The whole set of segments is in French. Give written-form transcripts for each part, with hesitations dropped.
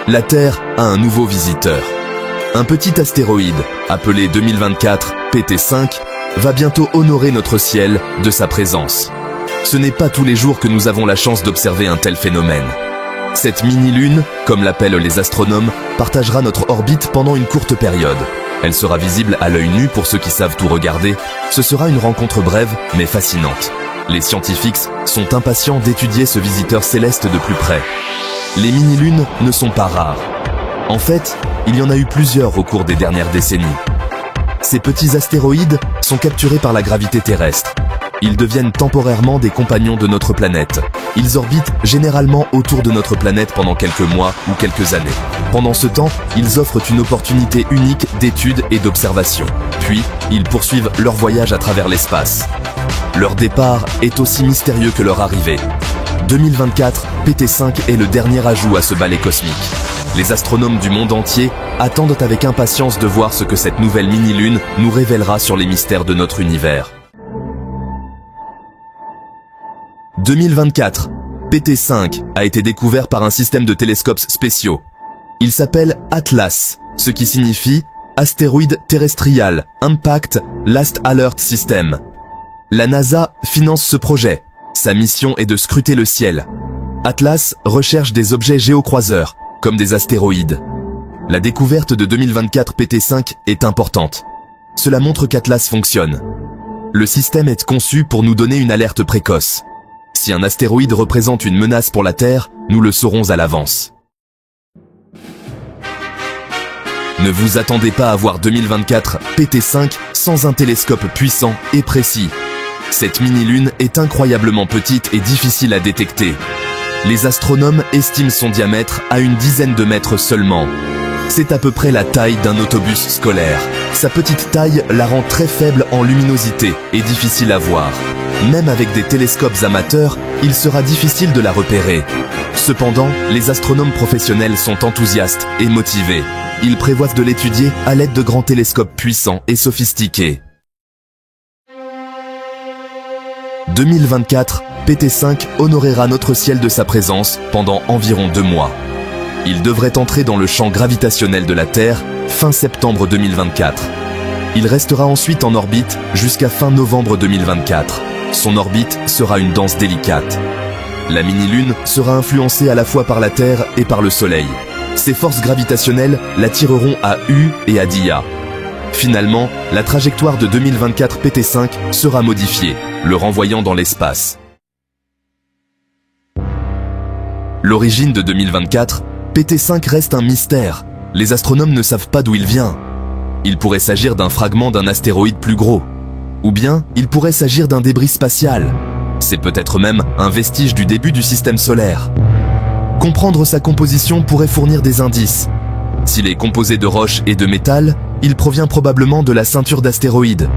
la Terre a un nouveau visiteur. Un petit astéroïde, appelé 2024 PT5, va bientôt honorer notre ciel de sa présence. Ce n'est pas tous les jours que nous avons la chance d'observer un tel phénomène. Cette mini-lune, comme l'appellent les astronomes, partagera notre orbite pendant une courte période. Elle sera visible à l'œil nu pour ceux qui savent tout regarder. Ce sera une rencontre brève, mais fascinante. Les scientifiques sont impatients d'étudier ce visiteur céleste de plus près. Les mini-lunes ne sont pas rares. En fait, il y en a eu plusieurs au cours des dernières décennies. Ces petits astéroïdes sont capturés par la gravité terrestre. Ils deviennent temporairement des compagnons de notre planète. Ils orbitent généralement autour de notre planète pendant quelques mois ou quelques années. Pendant ce temps, ils offrent une opportunité unique d'étude et d'observation. Puis, ils poursuivent leur voyage à travers l'espace. Leur départ est aussi mystérieux que leur arrivée. 2024 PT5 est le dernier ajout à ce ballet cosmique. Les astronomes du monde entier attendent avec impatience de voir ce que cette nouvelle mini-lune nous révélera sur les mystères de notre univers. 2024 PT5 a été découvert par un système de télescopes spéciaux. Il s'appelle Atlas, ce qui signifie Astéroïde Terrestrial Impact Last Alert System. La NASA finance ce projet. Sa mission est de scruter le ciel. Atlas recherche des objets géocroiseurs, comme des astéroïdes. La découverte de 2024 PT5 est importante. Cela montre qu'Atlas fonctionne. Le système est conçu pour nous donner une alerte précoce. Si un astéroïde représente une menace pour la Terre, nous le saurons à l'avance. Ne vous attendez pas à voir 2024 PT5 sans un télescope puissant et précis. Cette mini-lune est incroyablement petite et difficile à détecter. Les astronomes estiment son diamètre à une dizaine de mètres seulement. C'est à peu près la taille d'un autobus scolaire. Sa petite taille la rend très faible en luminosité et difficile à voir. Même avec des télescopes amateurs, il sera difficile de la repérer. Cependant, les astronomes professionnels sont enthousiastes et motivés. Ils prévoient de l'étudier à l'aide de grands télescopes puissants et sophistiqués. 2024 PT5 honorera notre ciel de sa présence pendant environ 2 mois. Il devrait entrer dans le champ gravitationnel de la Terre fin septembre 2024. Il restera ensuite en orbite jusqu'à fin novembre 2024. Son orbite sera une danse délicate. La mini-lune sera influencée à la fois par la Terre et par le Soleil. Ses forces gravitationnelles l'attireront à U et à Dia. Finalement, la trajectoire de 2024 PT5 sera modifiée, le renvoyant dans l'espace. L'origine de 2024 PT5 reste un mystère. Les astronomes ne savent pas d'où il vient. Il pourrait s'agir d'un fragment d'un astéroïde plus gros. Ou bien, il pourrait s'agir d'un débris spatial. C'est peut-être même un vestige du début du système solaire. Comprendre sa composition pourrait fournir des indices. S'il est composé de roches et de métal, il provient probablement de la ceinture d'astéroïdes.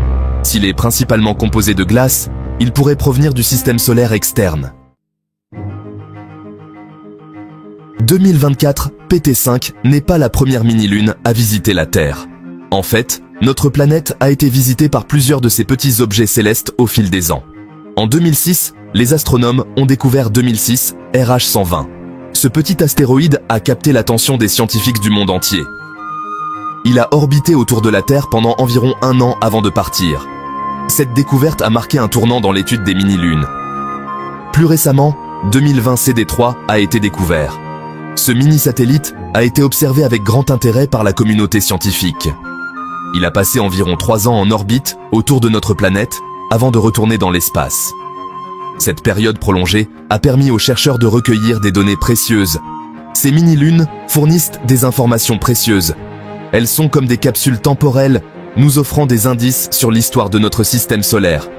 S'il est principalement composé de glace, il pourrait provenir du système solaire externe. 2024 PT5 n'est pas la première mini-lune à visiter la Terre. En fait, notre planète a été visitée par plusieurs de ces petits objets célestes au fil des ans. En 2006, les astronomes ont découvert 2006 RH120. Ce petit astéroïde a capté l'attention des scientifiques du monde entier. Il a orbité autour de la Terre pendant environ 1 an avant de partir. Cette découverte a marqué un tournant dans l'étude des mini-lunes. Plus récemment, 2020 CD3 a été découvert. Ce mini-satellite a été observé avec grand intérêt par la communauté scientifique. Il a passé environ 3 ans en orbite autour de notre planète avant de retourner dans l'espace. Cette période prolongée a permis aux chercheurs de recueillir des données précieuses. Ces mini-lunes fournissent des informations précieuses. Elles sont comme des capsules temporelles, nous offrant des indices sur l'histoire de notre système solaire.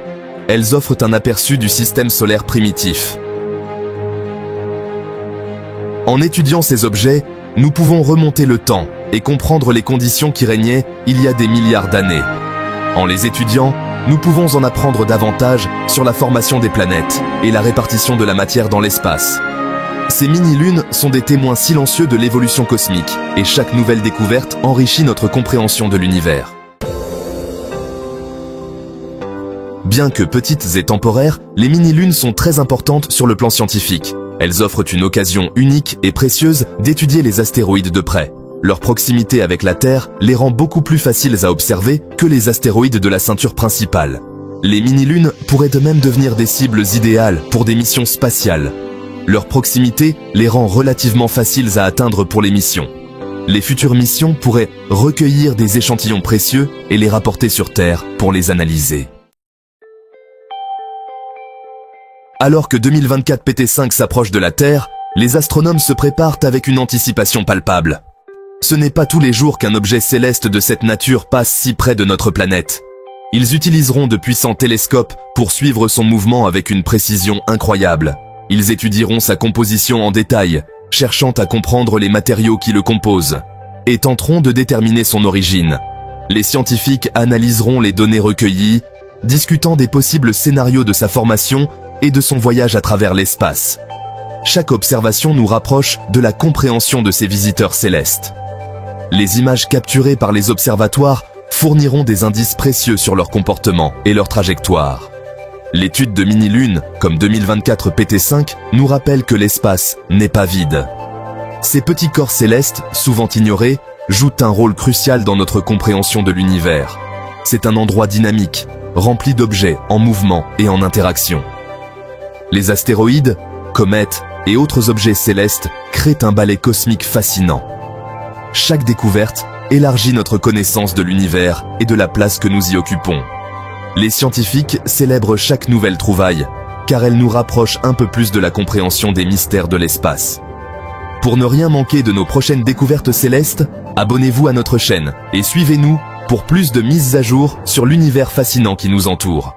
Elles offrent un aperçu du système solaire primitif. En étudiant ces objets, nous pouvons remonter le temps et comprendre les conditions qui régnaient il y a des milliards d'années. En les étudiant, nous pouvons en apprendre davantage sur la formation des planètes et la répartition de la matière dans l'espace. Ces mini-lunes sont des témoins silencieux de l'évolution cosmique et chaque nouvelle découverte enrichit notre compréhension de l'univers. Bien que petites et temporaires, les mini-lunes sont très importantes sur le plan scientifique. Elles offrent une occasion unique et précieuse d'étudier les astéroïdes de près. Leur proximité avec la Terre les rend beaucoup plus faciles à observer que les astéroïdes de la ceinture principale. Les mini-lunes pourraient de même devenir des cibles idéales pour des missions spatiales. Leur proximité les rend relativement faciles à atteindre pour les missions. Les futures missions pourraient recueillir des échantillons précieux et les rapporter sur Terre pour les analyser. Alors que 2024 PT5 s'approche de la Terre, les astronomes se préparent avec une anticipation palpable. Ce n'est pas tous les jours qu'un objet céleste de cette nature passe si près de notre planète. Ils utiliseront de puissants télescopes pour suivre son mouvement avec une précision incroyable. Ils étudieront sa composition en détail, cherchant à comprendre les matériaux qui le composent, et tenteront de déterminer son origine. Les scientifiques analyseront les données recueillies, discutant des possibles scénarios de sa formation et de son voyage à travers l'espace. Chaque observation nous rapproche de la compréhension de ces visiteurs célestes. Les images capturées par les observatoires fourniront des indices précieux sur leur comportement et leur trajectoire. L'étude de mini-lunes, comme 2024 PT5, nous rappelle que l'espace n'est pas vide. Ces petits corps célestes, souvent ignorés, jouent un rôle crucial dans notre compréhension de l'univers. C'est un endroit dynamique, rempli d'objets en mouvement et en interaction. Les astéroïdes, comètes et autres objets célestes créent un ballet cosmique fascinant. Chaque découverte élargit notre connaissance de l'univers et de la place que nous y occupons. Les scientifiques célèbrent chaque nouvelle trouvaille, car elle nous rapproche un peu plus de la compréhension des mystères de l'espace. Pour ne rien manquer de nos prochaines découvertes célestes, abonnez-vous à notre chaîne et suivez-nous pour plus de mises à jour sur l'univers fascinant qui nous entoure.